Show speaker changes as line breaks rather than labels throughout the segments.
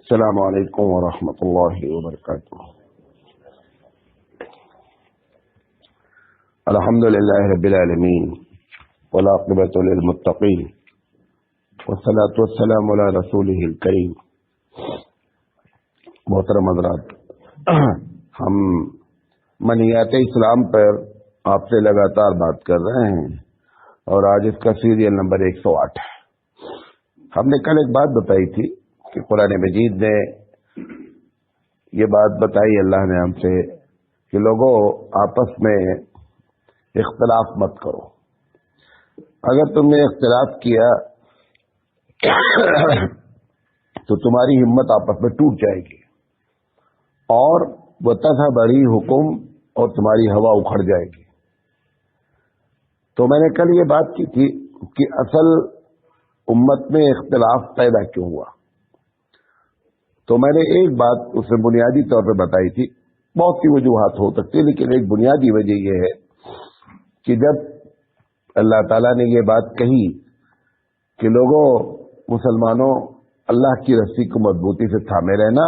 السلام علیکم ورحمۃ اللہ وبرکاتہ۔ الحمد للہ رب العالمین والعاقبۃ للمتقین والصلاۃ والسلام علی رسولہ الکریم۔ محترم حضرات، ہم منیات اسلام پر آپ سے لگاتار بات کر رہے ہیں اور آج اس کا سیریل نمبر 108 ہے۔ ہم نے کل ایک بات بتائی تھی کہ قرآن مجید نے یہ بات بتائی اللہ نے ہم سے کہ لوگوں آپس میں اختلاف مت کرو۔ اگر تم نے اختلاف کیا تو تمہاری ہمت آپس میں ٹوٹ جائے گی اور وَتَذْهَبَ رِيحُكُمْ اور تمہاری ہوا اکھڑ جائے گی۔ تو میں نے کل یہ بات کی تھی کہ اصل امت میں اختلاف پیدا کیوں ہوا۔ تو میں نے ایک بات اس میں بنیادی طور پہ بتائی تھی، بہت سی وجوہات ہو سکتی ہے لیکن ایک بنیادی وجہ یہ ہے کہ جب اللہ تعالیٰ نے یہ بات کہی کہ لوگوں مسلمانوں اللہ کی رسی کو مضبوطی سے تھامے رہنا،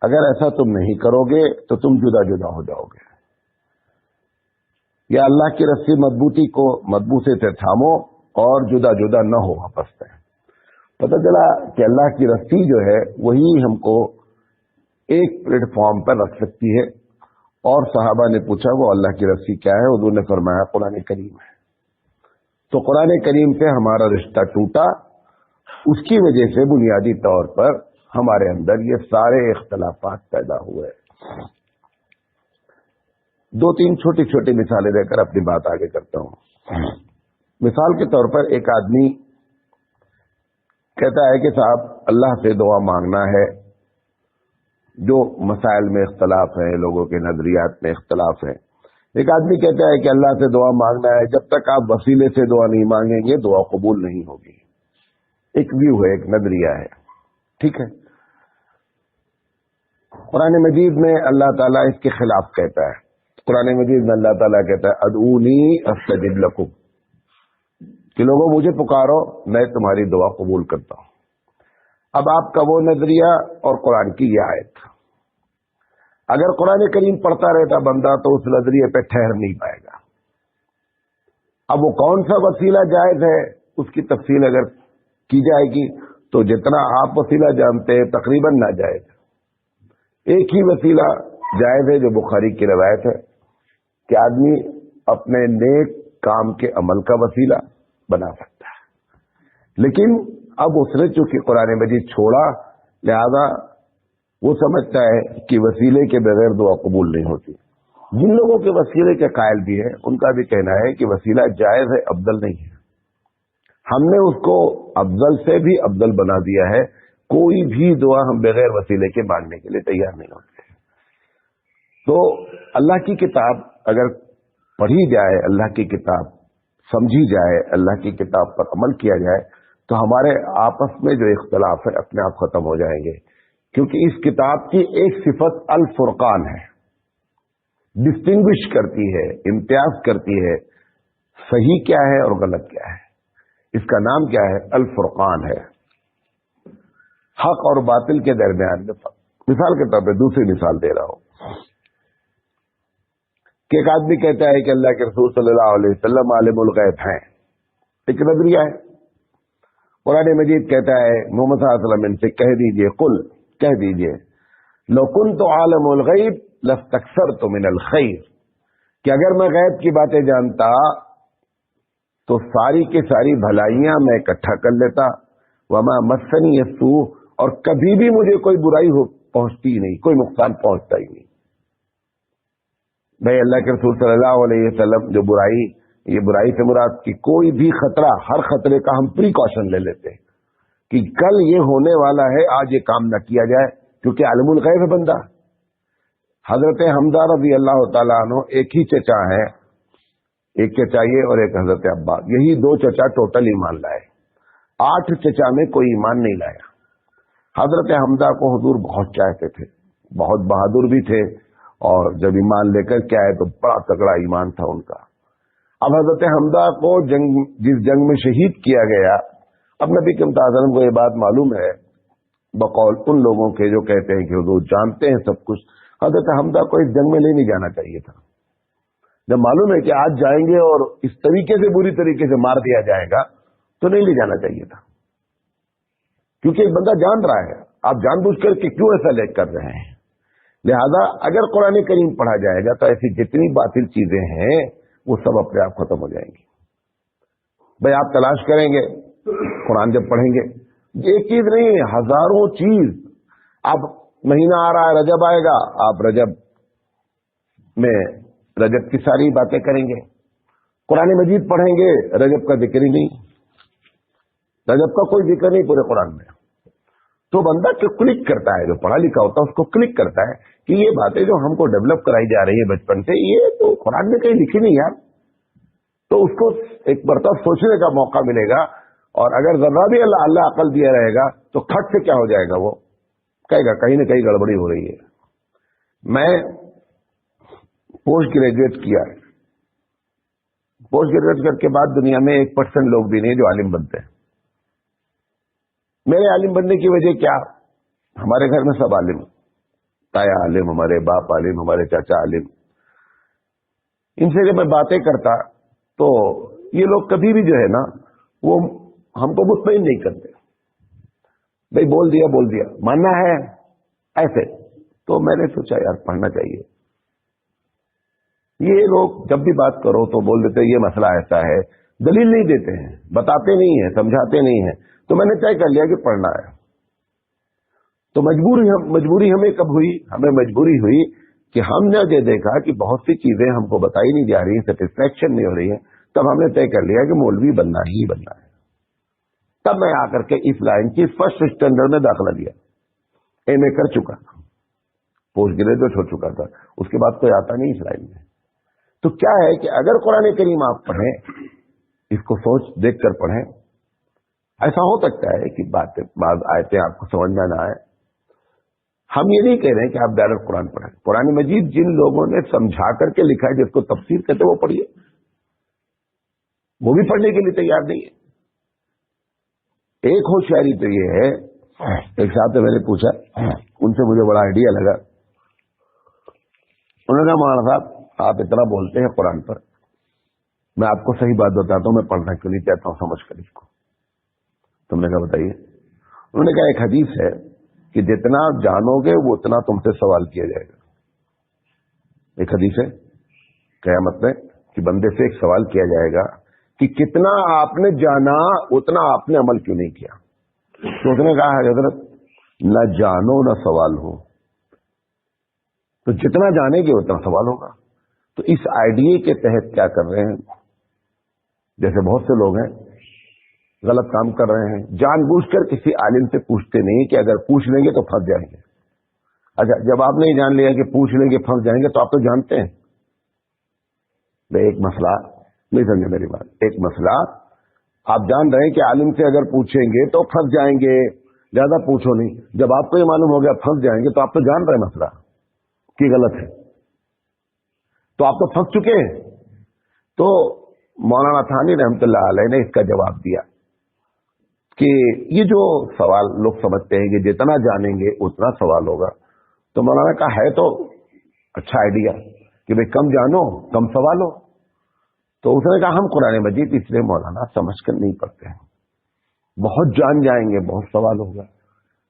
اگر ایسا تم نہیں کرو گے تو تم جدا جدا ہو جاؤ گے، یا اللہ کی رسی مضبوطی سے تھامو اور جدا جدا نہ ہو آپس میں۔ پتہ چلا کہ اللہ کی رسی جو ہے وہی ہم کو ایک پلیٹ فارم پر رکھ سکتی ہے، اور صحابہ نے پوچھا وہ اللہ کی رسی کیا ہے؟ حضور نے فرمایا قرآن کریم ہے۔ تو قرآن کریم سے ہمارا رشتہ ٹوٹا، اس کی وجہ سے بنیادی طور پر ہمارے اندر یہ سارے اختلافات پیدا ہوئے۔ دو تین چھوٹی چھوٹی مثالیں دے کر اپنی بات آگے کرتا ہوں۔ مثال کے طور پر ایک آدمی کہتا ہے کہ صاحب اللہ سے دعا مانگنا ہے، جو مسائل میں اختلاف ہے، لوگوں کے نظریات میں اختلاف ہے۔ ایک آدمی کہتا ہے کہ اللہ سے دعا مانگنا ہے، جب تک آپ وسیلے سے دعا نہیں مانگیں گے دعا قبول نہیں ہوگی۔ ایک ویو ہے، ایک نظریہ ہے، ٹھیک ہے۔ قرآن مجید میں اللہ تعالیٰ اس کے خلاف کہتا ہے۔ قرآن مجید میں اللہ تعالیٰ کہتا ہے ادعونی استجب لکم، کہ لوگوں مجھے پکارو میں تمہاری دعا قبول کرتا ہوں۔ اب آپ کا وہ نظریہ اور قرآن کی یہ آیت، اگر قرآن کریم پڑھتا رہتا بندہ تو اس نظریے پہ ٹھہر نہیں پائے گا۔ اب وہ کون سا وسیلہ جائز ہے اس کی تفصیل اگر کی جائے گی تو جتنا آپ وسیلہ جانتے ہیں تقریباً ناجائز ہے۔ ایک ہی وسیلہ جائز ہے جو بخاری کی روایت ہے کہ آدمی اپنے نیک کام کے عمل کا وسیلہ بنا سکتا ہے، لیکن اب اس نے چونکہ قرآن مجید چھوڑا لہذا وہ سمجھتا ہے کہ وسیلے کے بغیر دعا قبول نہیں ہوتی۔ جن لوگوں کے وسیلے کے قائل بھی ہیں ان کا بھی کہنا ہے کہ وسیلہ جائز ہے، افضل نہیں ہے۔ ہم نے اس کو افضل سے بھی افضل بنا دیا ہے، کوئی بھی دعا ہم بغیر وسیلے کے مانگنے کے لیے تیار نہیں ہوتے۔ تو اللہ کی کتاب اگر پڑھی جائے، اللہ کی کتاب سمجھی جائے، اللہ کی کتاب پر عمل کیا جائے تو ہمارے آپس میں جو اختلاف ہے اپنے آپ ختم ہو جائیں گے، کیونکہ اس کتاب کی ایک صفت الفرقان ہے، ڈسٹنگوش کرتی ہے، امتیاز کرتی ہے صحیح کیا ہے اور غلط کیا ہے۔ اس کا نام کیا ہے؟ الفرقان ہے، حق اور باطل کے درمیان میں فرق۔ مثال کے طور پہ دوسری مثال دے رہا ہوں کہ ایک آدمی کہتا ہے کہ اللہ کے رسول صلی اللہ علیہ وسلم عالم الغیب ہیں، ایک نظریہ ہے۔ قرآن مجید کہتا ہے محمد صلی اللہ علیہ وسلم ان سے کہہ دیجئے، قل کہہ دیجئے لو کنت عالم الغیب لاستکثرت من الخیر، کہ اگر میں غیب کی باتیں جانتا تو ساری کی ساری بھلائیاں میں اکٹھا کر لیتا، وما مسنی السوء، اور کبھی بھی مجھے کوئی برائی پہنچتی ہی نہیں، کوئی نقصان پہنچتا ہی نہیں۔ بھائی اللہ کے رسول صلی اللہ علیہ وسلم جو یہ برائی سے مراد کی کوئی بھی خطرہ، ہر خطرے کا ہم پریکاشن لے لیتے ہیں کہ کل یہ ہونے والا ہے، آج یہ کام نہ کیا جائے، کیونکہ عالم الغیب ہے بندہ۔ حضرت حمزہ رضی اللہ تعالیٰ عنہ ایک ہی چچا ہے، ایک چچا یہ اور ایک حضرت عباس، یہی دو چچا ٹوٹل ایمان لائے، 8 چچا میں کوئی ایمان نہیں لایا۔ حضرت حمزہ کو حضور بہت چاہتے تھے، بہت بہادر بھی تھے، اور جب ایمان لے کر کے آئے تو بڑا تگڑا ایمان تھا ان کا۔ اب حضرت حمزہ کو جس جنگ میں شہید کیا گیا، اب نبی کریم صلی اللہ علیہ وسلم کو یہ بات معلوم ہے बकौल उन लोगों के जो कहते हैं कि हुजूर जानते हैं सब कुछ। हजरत हमजा को इस जंग में ले नहीं जाना चाहिए था। जब मालूम है कि आज जाएंगे और इस तरीके से बुरी तरीके से मार दिया जाएगा तो नहीं ले जाना चाहिए था, क्योंकि एक बंदा जान रहा है, आप जानबूझ करके क्यों ऐसा लेक कर रहे हैं। लिहाजा अगर कुरान करीम पढ़ा जाएगा तो ऐसी जितनी बातिल चीजें हैं वो सब अपने आप खत्म हो जाएंगी। भाई आप तलाश करेंगे कुरान जब पढ़ेंगे, एक चीज नहीं है, हजारों चीज। अब महीना आ रहा है, रजब आएगा, आप रजब में रजब की सारी बातें करेंगे। कुरान मजीद पढ़ेंगे, रजब का जिक्र ही नहीं, रजब का कोई जिक्र नहीं पूरे कुरान में। तो बंदा जो क्लिक करता है, जो पढ़ा लिखा होता है, उसको क्लिक करता है कि ये बातें जो हमको डेवलप कराई जा रही है बचपन से, ये तो कुरान में कहीं लिखी नहीं यार। तो उसको एक मरतबा सोचने का मौका मिलेगा, और अगर जरा भी अल्लाह अकल दिया रहेगा तो खट से क्या हो जाएगा, वो कहेगा कहीं ना कहीं गड़बड़ी हो रही है। मैं पोस्ट ग्रेजुएट किया, पोस्ट ग्रेजुएट करके बाद दुनिया में 1% लोग भी नहीं जो आलिम बनते हैं। मेरे आलिम बनने की वजह क्या, हमारे घर में सब आलिम, ताया आलिम, हमारे बाप आलिम, हमारे चाचा आलिम। इनसे जब मैं बातें करता तो ये लोग कभी भी जो है ना वो हमको मुतमईन नहीं करते। भाई बोल दिया मानना है ऐसे। तो मैंने सोचा यार पढ़ना चाहिए। ये लोग जब भी बात करो तो बोल देते ये मसला ऐसा है, दलील नहीं देते हैं, बताते नहीं है, समझाते नहीं है। तो मैंने तय कर लिया कि पढ़ना है। तो मजबूरी हमें कब हुई, हमें मजबूरी हुई कि हमने ये देखा कि बहुत सी चीजें हमको बताई नहीं जा रही, सेटिस्फैक्शन नहीं हो रही है। तब हमने तय कर लिया कि मौलवी बनना ही बनना है। तब मैं आकर के इस लाइन की फर्स्ट स्टैंडर्ड में दाखिला लिया। एमए कर चुका था, पोस्ट ग्रेजुएट हो चुका था, उसके बाद कोई आता नहीं इस लाइन में। तो क्या है कि अगर कुरान करीम आप पढ़ें, इसको सोच देख कर पढ़ें, ऐसा हो सकता है कि बात आयतें आपको समझ में ना आए। हम ये नहीं कह रहे हैं कि आप डायरेक्ट कुरान पढ़ें। कुरान मजीद जिन लोगों ने समझा करके लिखा है, जिसको तफसीर कहते वो पढ़िए, वो भी पढ़ने के लिए तैयार नहीं है। एक होशियारी तो ये है, एक साहब से मैंने पूछा, उनसे मुझे बड़ा आइडिया लगा। उन्होंने कहा मौलाना साहब आप इतना बोलते हैं कुरान पर, मैं आपको सही बात बताता हूं, मैं पढ़ना क्यों नहीं चाहता हूं, समझ कर इसको। तुमने कहा बताइए। उन्होंने कहा एक हदीस है कि जितना जानोगे वो उतना तुमसे सवाल किया जाएगा। एक हदीस है क़यामत में कि बंदे से एक सवाल किया जाएगा कि कितना आपने जाना उतना आपने अमल क्यों नहीं किया। तो उसने कहा हजरत न जानो न सवाल हो, तो जितना जानेंगे उतना सवाल होगा। तो इस आइडिया के तहत क्या कर रहे हैं, जैसे बहुत से लोग हैं गलत काम कर रहे हैं, जानबूझकर किसी आलिम से पूछते नहीं कि अगर पूछ लेंगे तो फंस जाएंगे। अच्छा जब आपने जान लिया कि पूछ लेंगे फंस जाएंगे, तो आप तो जानते हैं। एक मसला नहीं समझे मेरी बात, एक मसला आप जान रहे हैं कि आलिम से अगर पूछेंगे तो फंस जाएंगे, ज्यादा पूछो नहीं। जब आपको ये मालूम हो गया फंस जाएंगे, तो आप तो जान रहे हैं मसला कि गलत है, तो आप तो फंस चुके हैं। तो मौलाना थानी रहमतुल्लाह अलैह ने इसका जवाब दिया कि ये जो सवाल लोग समझते हैं कि जितना जानेंगे उतना सवाल होगा, तो मौलाना का है तो अच्छा आइडिया कि भाई कम जानो कम सवाल हो। तो उसने कहा हम कुरान मजीद इसलिए मौलाना समझ कर नहीं पढ़ते हैं, बहुत जान जाएंगे बहुत सवाल होगा,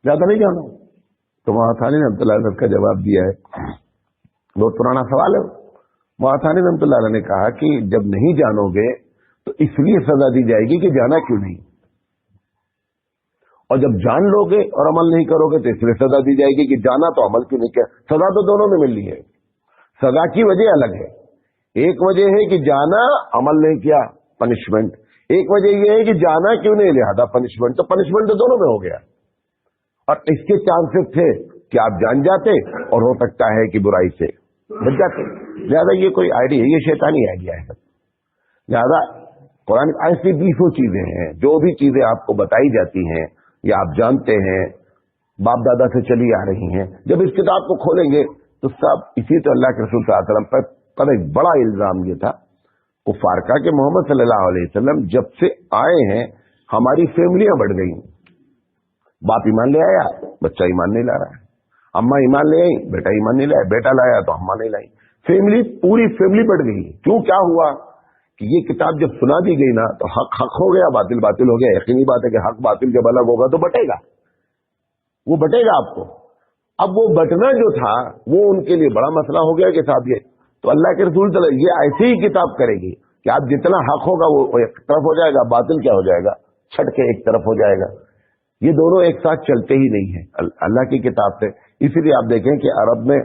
ज्यादा नहीं जानो। तो मौलाना थानी रहमतुल्लाह अलैह का जवाब दिया है, बहुत पुराना सवाल है। मौलाना थानी रहमतुल्लाह अलैह ने कहा कि जब नहीं जानोगे तो इसलिए सजा दी जाएगी कि जाना क्यों नहीं, और जब जान लोगे और अमल नहीं करोगे तो इसलिए सजा दी जाएगी कि जाना तो अमल क्यों नहीं किया। सजा तो दोनों में मिल रही है, सजा की वजह अलग है। एक वजह है कि जाना अमल नहीं किया पनिशमेंट, एक वजह यह है कि जाना क्यों नहीं लिहाजा पनिशमेंट। तो पनिशमेंट तो दोनों में हो गया, और इसके चांसेस थे कि आप जान जाते और हो सकता है कि बुराई से बच जाते। लिहाजा ये कोई आइडिया, ये शैतानी आइडिया है। लिहाजा कुरान ऐसी 20 चीजें हैं, जो भी चीजें आपको बताई जाती हैं या आप जानते हैं बाप दादा से चली आ रही हैं, जब इस किताब को खोलेंगे तो सब इसी। तो अल्लाह के रसूल सल्लल्लाहु अलैहि वसल्लम पर एक बड़ा इल्जाम ये था कुफार का कि मोहम्मद सल्लल्लाहु अलैहि वसल्लम जब से आए हैं हमारी फैमिलियां बढ़ गई, बाप ईमान ले आया, बच्चा ईमान नहीं ला रहा है। अम्मा ईमान ले आई, बेटा ईमान नहीं लाया। बेटा लाया तो अम्मा नहीं लाई। फैमिली, पूरी फैमिली बढ़ गई। क्यों, क्या हुआ कि ये किताब जब सुना दी गई ना तो हक हक हो गया, बातिल बातिल हो गया। यकीनी बात है कि हक बातिल जब अलग होगा तो बटेगा, वो बटेगा आपको। अब वो बटना जो था वो उनके लिए बड़ा मसला हो गया कि साहब ये तो अल्लाह के रसूल ये ऐसी ही किताब करेगी कि आप जितना हक होगा वो एक तरफ हो जाएगा, बातिल क्या हो जाएगा, छट के एक तरफ हो जाएगा। ये दोनों एक साथ चलते ही नहीं है अल्लाह की किताब से। इसीलिए आप देखें कि अरब में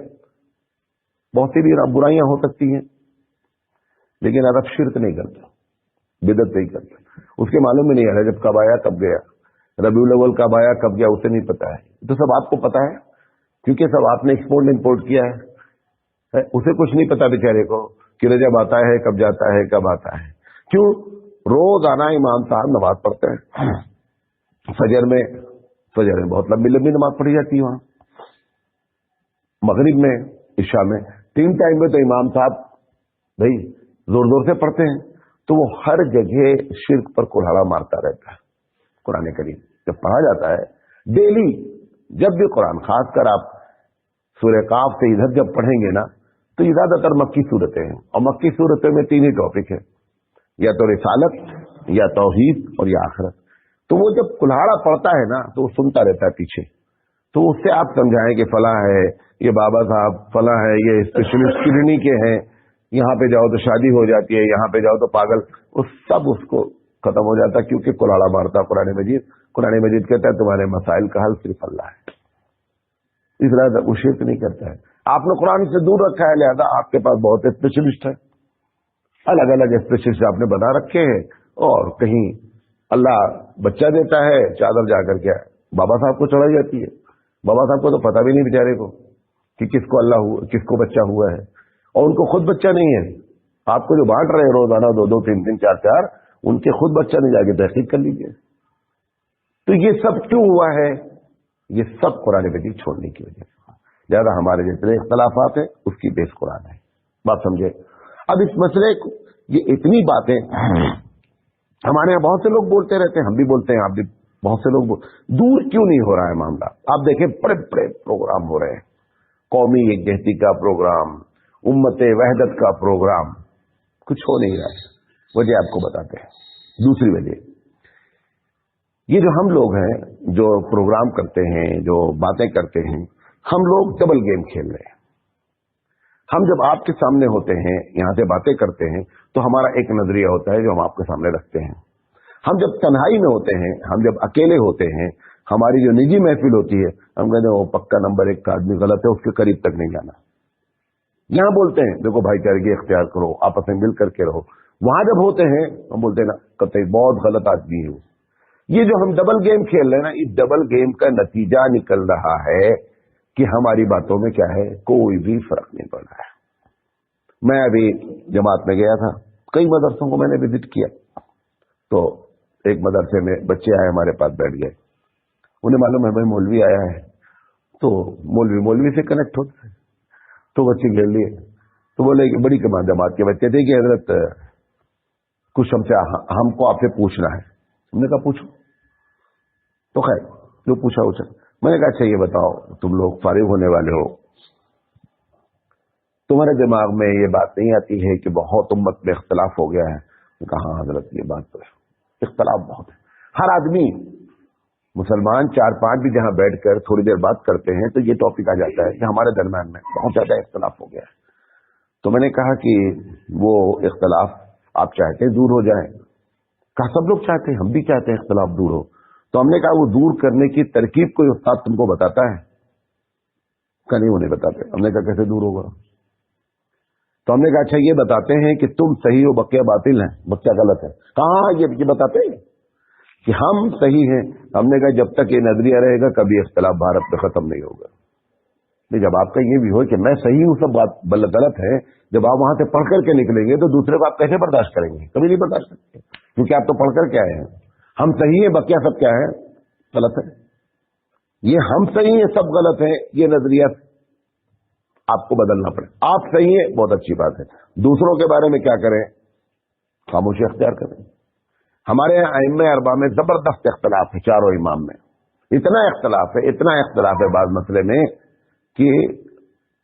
बहुत सी भी बुराइयां हो सकती हैं, लेकिन अरब शिरक नहीं करता, बिदत नहीं करता। उसके मालूम ही नहीं है रजब कब आया कब गया, रबीउल अव्वल कब आया कब गया, उसे नहीं पता है। तो सब आपको पता है क्योंकि सब आपने एक्सपोर्ट इंपोर्ट किया है। उसे कुछ नहीं पता बेचारे को कि रजब आता है कब जाता है कब आता है। क्यों, रोजाना इमाम साहब नमाज पढ़ते हैं। फजर में बहुत लंबी लंबी नमाज पढ़ी जाती है वहां, मगरिब में, इशा में, 3 टाइम में तो इमाम साहब भाई जोर जोर से पढ़ते हैं। तो वो हर जगह शिर्क पर कुल्हाड़ा मारता रहता है। कुरान करीम जब पढ़ा जाता है डेली, जब भी कुरान, खासकर आप सूरह काफ से इधर जब पढ़ेंगे ना तो ये ज्यादातर मक्की सूरतें हैं, और मक्की सूरतों में 3 ही टॉपिक है, या तो रिसालत, या तौहीद और या आखिरत। तो वो जब कुल्हाड़ा पढ़ता है ना तो वो सुनता रहता है पीछे। तो उससे आप समझाएं कि फला है, ये बाबा साहब फला है, ये स्पेशलिस्ट किडनी के हैं, यहाँ पे जाओ तो शादी हो जाती है, यहाँ पे जाओ तो पागल, वो सब उसको खत्म हो जाता क्योंकि कुल्हाड़ा मारता कुरान मजीद। कुरान मजीद कहता है तुम्हारे मसाइल का हल सिर्फ अल्लाह है, इस तरह वो शिर्क नहीं करता है। आपने कुरान से दूर रखा है, लिहाजा आपके पास बहुत स्पेशलिस्ट है, अलग अलग स्पेशलिस्ट आपने बना रखे हैं। और कहीं अल्लाह बच्चा देता है, चादर जाकर क्या बाबा साहब को चढ़ाई जाती है। बाबा साहब को तो पता भी नहीं बेचारे को कि किसको अल्लाह हुआ, किसको बच्चा हुआ है, और उनको खुद बच्चा नहीं है। आपको जो बांट रहे रोजाना 2-2, 3-3, 4-4, उनके खुद बच्चा नहीं, जाके तहकीक कर लीजिए। तो ये सब क्यों हुआ है, ये सब कुरान मजीद छोड़ने की वजह से। ज्यादा हमारे जितने इख्तलाफात है उसकी बेस कुरान है, बात समझे। अब इस मसले को, ये इतनी बातें हमारे यहाँ बहुत से लोग बोलते रहते हैं, हम भी बोलते हैं, आप भी, बहुत से लोग दूर क्यों नहीं हो रहा है मामला। आप देखें बड़े बड़े प्रोग्राम हो रहे हैं, कौमी यकजहती का प्रोग्राम, उम्मत वहदत का प्रोग्राम, कुछ हो नहीं रहा है। वजह आपको बताते हैं। दूसरी वजह, ये जो हम लोग हैं जो प्रोग्राम करते हैं, जो बातें करते हैं, हम लोग डबल गेम खेल रहे हैं। हम जब आपके सामने होते हैं, यहां से बातें करते हैं, तो हमारा एक नजरिया होता है जो हम आपके सामने रखते हैं। हम जब तन्हाई में होते हैं, हम जब अकेले होते हैं, हमारी जो निजी महफिल होती है, हम कहते हैं वो पक्का नंबर 1 का आदमी गलत है, उसके करीब तक नहीं जाना। यहां बोलते हैं देखो भाईचारगी इख्तियार करो, आपस में मिल करके रहो। वहां जब होते हैं हम बोलते हैं ना कतई बहुत गलत आदमी है। ये जो हम डबल गेम खेल रहे हैं ना, इस डबल गेम का नतीजा निकल रहा है कि हमारी बातों में क्या है, कोई भी फर्क नहीं पड़ रहा है। मैं अभी जमात में गया था, कई मदरसों को मैंने विजिट किया, तो एक मदरसे में बच्चे आए हमारे पास बैठ गए। उन्हें मालूम है भाई मौलवी आया है, तो मौलवी से कनेक्ट होता है, तो बच्चे घेर लिए। तो बोले कि बड़ी कमान जमात के बच्चे थे कि हजरत कुछ हमको आपसे पूछना है। हमने कहा पूछो। तो खैर जो पूछा उछा, मैंने कहा अच्छा ये बताओ, तुम लोग फारिग होने वाले हो, तुम्हारे दिमाग में ये बात नहीं आती है कि बहुत उम्मत में इख्तलाफ हो गया है? कहा हजरत ये बात तो है, इख्तलाफ बहुत है। हर आदमी मुसलमान 4-5 भी जहां बैठकर थोड़ी देर बात करते हैं तो ये टॉपिक आ जाता है कि हमारे दरम्यान में बहुत ज्यादा इख्तलाफ हो गया है। तो मैंने कहा कि वो इख्तलाफ आप चाहते हैं दूर हो जाए? कहा सब लोग चाहते हैं, हम भी चाहते हैं इख्तलाफ दूर हो। तो हमने कहा वो दूर करने की तरकीब कोई उस्ताद तुमको बताता है? कहा नहीं, वो नहीं बताते। हमने कहा कैसे दूर होगा? तो हमने कहा अच्छा ये बताते हैं कि तुम सही हो, बकिया बातिल है, बकिया गलत है। कहा ये बताते हैं कि हम सही हैं। हमने कहा जब तक ये नजरिया रहेगा कभी इख्तलाफ भारत में खत्म नहीं होगा। नहीं, जब आपका ये भी हो कि मैं सही हूं सब बात गलत है, जब आप वहां से पढ़ करके निकलेंगे तो दूसरे को आप कैसे बर्दाश्त करेंगे? कभी नहीं बर्दाश्त करते, क्योंकि आप तो पढ़ करके आए हैं। हम सही है, बकिया सब क्या है, गलत है। ये हम सही है सब गलत है, ये नजरिया आपको बदलना पड़े। आप सही है बहुत अच्छी बात है, दूसरों के बारे में क्या करें, खामोशी अख्तियार करें। हमारे यहाँ अइम्मे अरबा में जबरदस्त इख्तलाफ है चारों इमाम में, اتنا اختلاف ہے بعض مسئلے میں کہ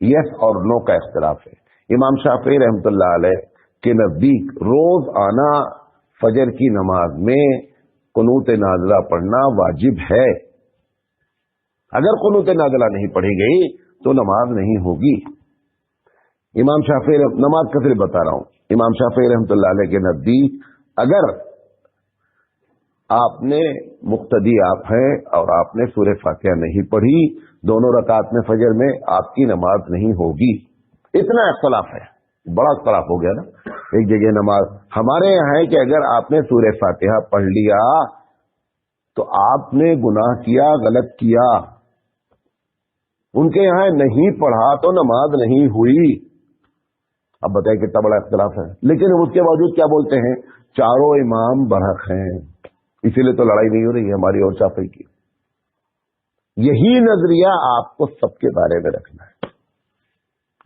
یس اور نو کا اختلاف ہے. امام شافعی رحمۃ اللہ علیہ کے نزدیک روز آنا فجر کی نماز میں قنوت نازلہ پڑھنا واجب ہے. اگر قنوت نازلہ نہیں پڑھی گئی تو نماز نہیں ہوگی. امام شافعی نماز کا صرف بتا رہا ہوں. امام شافعی رحمۃ اللہ علیہ کے نزدیک اگر آپ نے مقتدی آپ ہیں اور آپ نے سورہ فاتحہ نہیں پڑھی دونوں رکعات میں فجر میں, آپ کی نماز نہیں ہوگی. اتنا اختلاف ہے, بڑا اختلاف ہو گیا نا. ایک جگہ نماز ہمارے یہاں ہے کہ اگر آپ نے سورہ فاتحہ پڑھ لیا تو آپ نے گناہ کیا, غلط کیا. ان کے یہاں نہیں پڑھا تو نماز نہیں ہوئی. اب بتائیں کتنا بڑا اختلاف ہے. لیکن اس کے باوجود کیا بولتے ہیں, چاروں امام برحق ہیں. اسی لیے تو لڑائی نہیں ہو رہی ہے ہماری اور شافعی کی. یہی نظریہ آپ کو سب کے بارے میں رکھنا ہے.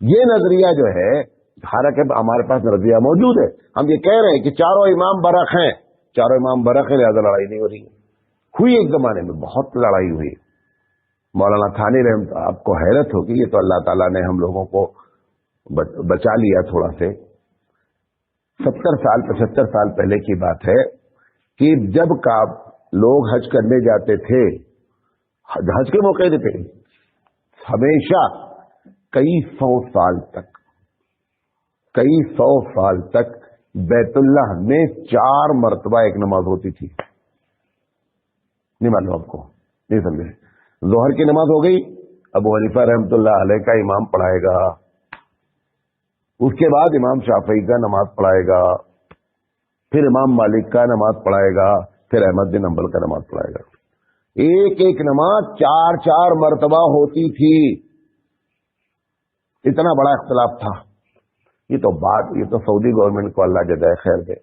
یہ نظریہ جو ہے, حالانکہ ہمارے پاس نظریہ موجود ہے, ہم یہ کہہ رہے ہیں کہ چاروں امام برحق ہیں, چاروں امام برحق ہیں, لہذا لڑائی نہیں ہو رہی ہے. ہوئی ایک زمانے میں بہت لڑائی ہوئی. مولانا تھانی رحمت, آپ کو حیرت ہوگی, یہ تو اللہ تعالیٰ نے ہم لوگوں کو بچا لیا تھوڑا سے. 70 سال 75 سال پہلے کی بات ہے کہ جب کا لوگ حج کرنے جاتے تھے, حج کے موقع پہ ہمیشہ کئی سو سال تک بیت اللہ میں 4 مرتبہ ایک نماز ہوتی تھی. نہیں معلوم آپ کو, نہیں سمجھے. ظہر کی نماز ہو گئی, ابو حنیفہ رحمۃ اللہ علیہ کا امام پڑھائے گا, اس کے بعد امام شافعی کا نماز پڑھائے گا, پھر امام مالک کا نماز پڑھائے گا, پھر احمد بن حنبل کا نماز پڑھائے گا. ایک ایک نماز 4 مرتبہ ہوتی تھی. اتنا بڑا اختلاف تھا. یہ تو سعودی گورنمنٹ کو اللہ جزائے خیر دے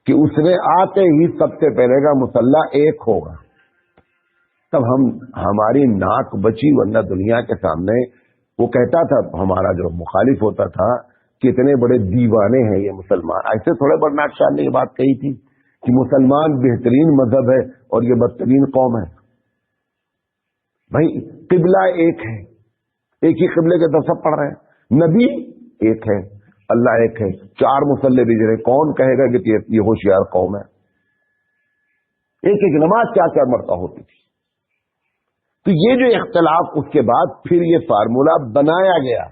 کہ اس نے آتے ہی سب سے پہلے کا مصلی ایک ہوگا. تب ہماری ناک بچی, ورنہ دنیا کے سامنے وہ کہتا تھا, ہمارا جو مخالف ہوتا تھا, کتنے بڑے دیوانے ہیں یہ مسلمان. ایسے تھوڑے برناٹ شاہ نے یہ بات کہی تھی کہ مسلمان بہترین مذہب ہے اور یہ بدترین قوم ہے. بھائی قبلہ ایک ہے, ایک ہی قبلے کے طرف سب پڑھ رہے ہیں, نبی ایک ہے, اللہ ایک ہے, 4 مصلی بھیج رہے. کون کہے گا کہ یہ ہوشیار قوم ہے؟ ایک ایک نماز 4 مرتبہ ہوتی تھی. تو یہ جو اختلاف, اس کے بعد پھر یہ فارمولہ بنایا گیا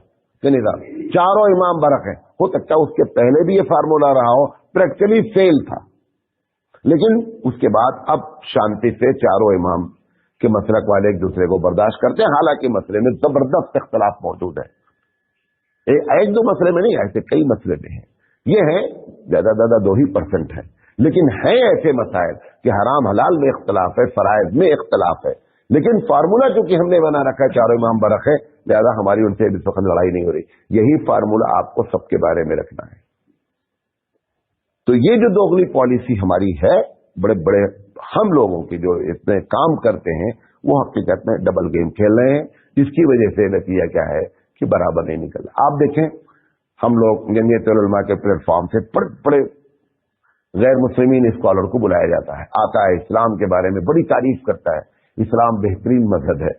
کہ نظام چاروں امام برحق ہیں. ہو سکتا ہے اس کے پہلے بھی یہ فارمولہ رہا ہو, پریکٹیکلی فیل تھا, لیکن اس کے بعد اب شانتی سے چاروں امام کے مسلک والے ایک دوسرے کو برداشت کرتے ہیں. حالانکہ مسئلے میں زبردست اختلاف موجود ہے. ایک دو مسئلے میں نہیں, ایسے کئی مسئلے میں ہیں. یہ ہے زیادہ 2% ہے, لیکن ہیں ایسے مسائل کہ حرام حلال میں اختلاف ہے, فرائض میں اختلاف ہے. لیکن فارمولہ چونکہ ہم نے بنا رکھا ہے چاروں امام برحق ہے, لہذا ہماری ان سے اس وقت لڑائی نہیں ہو رہی. یہی فارمولہ آپ کو سب کے بارے میں رکھنا ہے. تو یہ جو دوغلی پالیسی ہماری ہے, بڑے بڑے ہم لوگوں کی جو اتنے کام کرتے ہیں, وہ حقیقت میں ڈبل گیم کھیل رہے ہیں, جس کی وجہ سے نتیجہ کیا ہے کہ برابر نہیں نکل رہا. آپ دیکھیں, ہم لوگ جمعیت علماء کے پلیٹ فارم سے بڑے بڑے غیر مسلمین اسکالر کو بلایا جاتا ہے, آتا ہے, اسلام کے بارے میں بڑی تعریف کرتا ہے, اسلام بہترین مذہب ہے.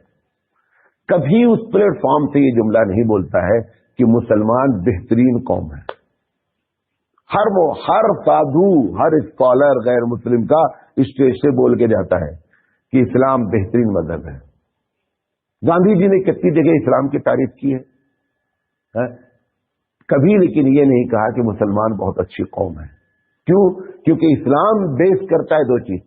کبھی اس پلیٹ فارم سے یہ جملہ نہیں بولتا ہے کہ مسلمان بہترین قوم ہے. ہر سادھو, ہر اسکالر غیر مسلم کا اسٹیج سے بول کے جاتا ہے کہ اسلام بہترین مذہب ہے. گاندھی جی نے کتنی جگہ اسلام کی تعریف کی ہے, کبھی لیکن یہ نہیں کہا کہ مسلمان بہت اچھی قوم ہے. کیوں؟ کیونکہ اسلام بیس کرتا ہے 2 چیز,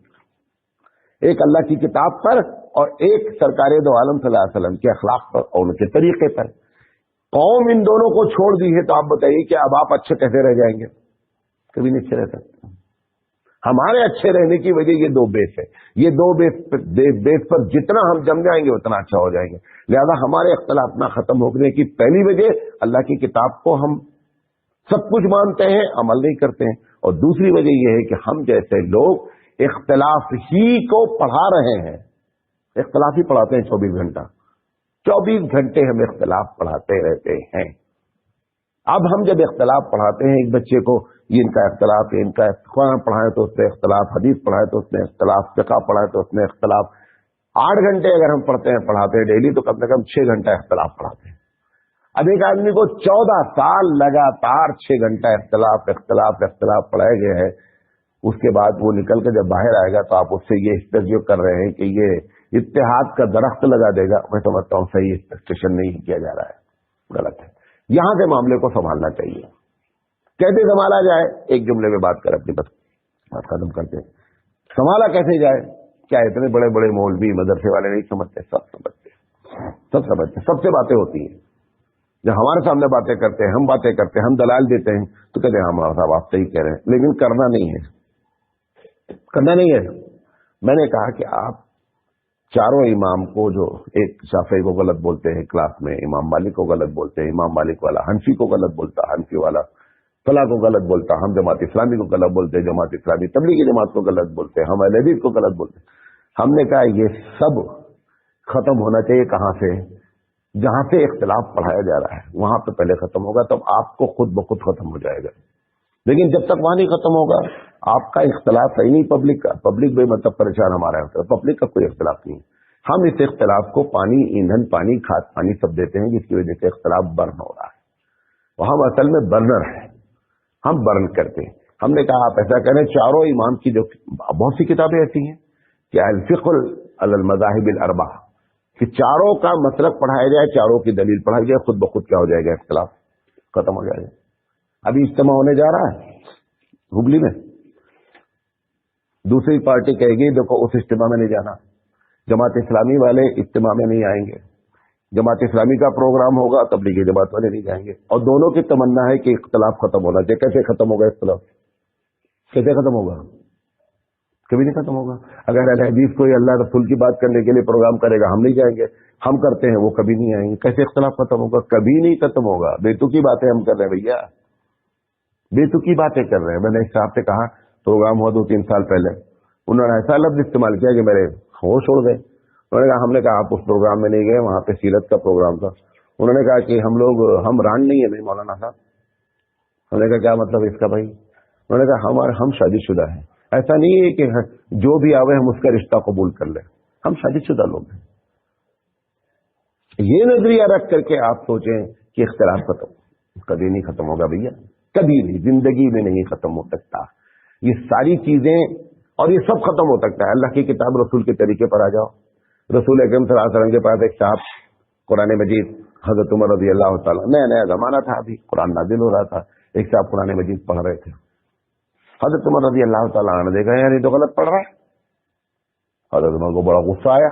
ایک اللہ کی کتاب پر اور ایک سرکار دو عالم صلی اللہ علیہ وسلم کے اخلاق پر اور ان کے طریقے پر. قوم ان دونوں کو چھوڑ دی ہے, تو آپ بتائیے کہ اب آپ اچھے کیسے رہ جائیں گے؟ کبھی نہیں اچھے رہ سکتے. ہمارے اچھے رہنے کی وجہ یہ 2 بیس ہے. یہ 2 بیس پر جتنا ہم جم جائیں گے اتنا اچھا ہو جائیں گے. لہذا ہمارے اختلاف نہ ختم ہونے کی پہلی وجہ اللہ کی کتاب کو ہم سب کچھ مانتے ہیں, عمل نہیں کرتے ہیں. اور دوسری وجہ یہ ہے کہ ہم جیسے لوگ اختلاف ہی کو پڑھا رہے ہیں, اختلاف ہی پڑھاتے ہیں 24 گھنٹہ. 24 گھنٹے ہم اختلاف پڑھاتے رہتے ہیں. اب ہم جب اختلاف پڑھاتے ہیں ایک بچے کو, یہ ان کا اختلاف ہے, ان کا قرآن پڑھائے تو اس میں اختلاف, حدیث پڑھائے تو اس میں اختلاف, فقہ پڑھائے تو اس میں اختلاف. 8 घंटे अगर हम पढ़ते हैं पढ़ाते हैं डेली, तो कम से कम 6 घंटा इख्तिलाफ पढ़ाते हैं। अब एक आदमी को 14 साल लगातार 6 घंटा इख्तिलाफ इख्तिलाफ इख्तिलाफ पढ़ाया गया है, उसके बाद वो निकल के जब बाहर आएगा तो आप उससे ये एक्सपेक्ट कर रहे हैं कि ये इत्तेहाद का दरख्त लगा देगा। मैं समझता हूँ सही एक्सपेक्टेशन नहीं किया जा रहा है, गलत है। यहां से मामले को संभालना चाहिए। कैसे संभाला जाए, एक जुमले में बात कर अपनी बात खत्म करते हैं। संभाला कैसे जाए? क्या इतने बड़े बड़े मौलवी मदरसे वाले नहीं समझते? सब समझते, सबसे बातें होती हैं। जब हमारे सामने बातें करते हैं, हम बातें करते हैं, हम दलाल देते हैं, तो कहते हैं हमारा साहब आप सही कह रहे हैं, लेकिन करना नहीं है, करना नहीं है। मैंने कहा कि आप चारों इमाम को, जो एक शाफी को गलत बोलते हैं क्लास में, इमाम मालिक को गलत बोलते हैं, इमाम मालिक वाला हनफी को गलत बोलता, हनफी वाला फला को गलत बोलता, हम जमात इस्लामी को गलत बोलते, जमात इस्लामी तबलीगी जमात को गलत बोलते, हम अहले हदीस को गलत बोलते। हमने कहा ये सब खत्म होना चाहिए। कहां से? जहां से इख्तिलाफ पढ़ाया जा रहा है वहां पे पहले खत्म होगा, तब आपको खुद ब खुद खत्म हो जाएगा। लेकिन जब तक वहां नहीं खत्म होगा, आपका इख्तिलाफ सही नहीं पब्लिक का, पब्लिक भी मतलब परेशान हमारा है, पब्लिक का कोई इख्तिलाफ नहीं। हम इस इख्तिलाफ को पानी, ईंधन पानी, खाद पानी सब देते हैं, जिसकी वजह से इख्तिलाफ बर्न हो रहा है। वह हम असल में बर्नर है, हम बर्न करते हैं। हमने कहा आप ऐसा करें, चारों इमाम की जो बहुत सी किताबें ऐसी हैं कि अल-फिक़्ह अलल मज़ाहिब अल-अर्बा, कि चारों का मसलक पढ़ाया जाए, चारों की दलील पढ़ाई जाए, खुद ब खुद क्या हो जाएगा, इख्तिलाफ खत्म हो जाएगा। अभी इज्तिमा होने जा रहा है हुबली में, दूसरी पार्टी कहेगी देखो उस इज्तिमा में नहीं जाना, जमात इस्लामी वाले इज्तिमा में नहीं आएंगे, जमात इस्लामी का प्रोग्राम होगा, तबलीगी जमात वाले नहीं जाएंगे, और दोनों की तमन्ना है कि इख्तिलाफ खत्म होना चाहिए। कैसे खत्म होगा इख्तिलाफ? कैसे खत्म होगा? कभी नहीं खत्म होगा। अगर अहले हदीस कोई अल्लाह रसूल की बात करने के लिए प्रोग्राम करेगा, हम नहीं जाएंगे, हम करते हैं, वो कभी नहीं आएंगे। कैसे इख्तिलाफ खत्म होगा? कभी नहीं खत्म होगा। बेतुकी बातें हम कर रहे हैं भैया, बेतुकी बातें कर रहे हैं। मैंने इस साहब से कहा, प्रोग्राम हुआ 2-3 साल पहले, उन्होंने ऐसा लफ्ज इस्तेमाल किया कि मेरे होश उड़ गए। उन्होंने कहा, हमने कहा आप उस प्रोग्राम में नहीं गए, वहां पे सीरत का प्रोग्राम था। उन्होंने कहा कि हम रान नहीं है भाई मौलाना साहब। हमने कहा क्या मतलब इसका भाई? उन्होंने कहा हम शादीशुदा हैं। ऐसा नहीं है कि जो भी आवे हम उसका रिश्ता कबूल कर ले, हम शादीशुदा लोग हैं। ये नजरिया रख करके आप सोचें कि इख्तिलाफ खत्म, कभी नहीं खत्म होगा भैया, कभी भी जिंदगी में नहीं खत्म हो सकता। ये सारी चीजें और ये सब खत्म हो सकता है। अल्लाह की किताब रसूल के तरीके पर आ जाओ। रसूल अकरम सल्लल्लाहु अलैहि वसल्लम के पास एक साहब, कुरान मजीद, हजरत उमर रज़ी अल्लाह तआला, नया जमाना था, अभी कुरान नाजिल हो रहा था, एक साहब कुरान मजीद पढ़ रहे थे। हजरत उमर रज़ी अल्लाह तआला ने देखा यार ये तो गलत पढ़ रहा है। हजरत उमर को बड़ा गुस्सा आया।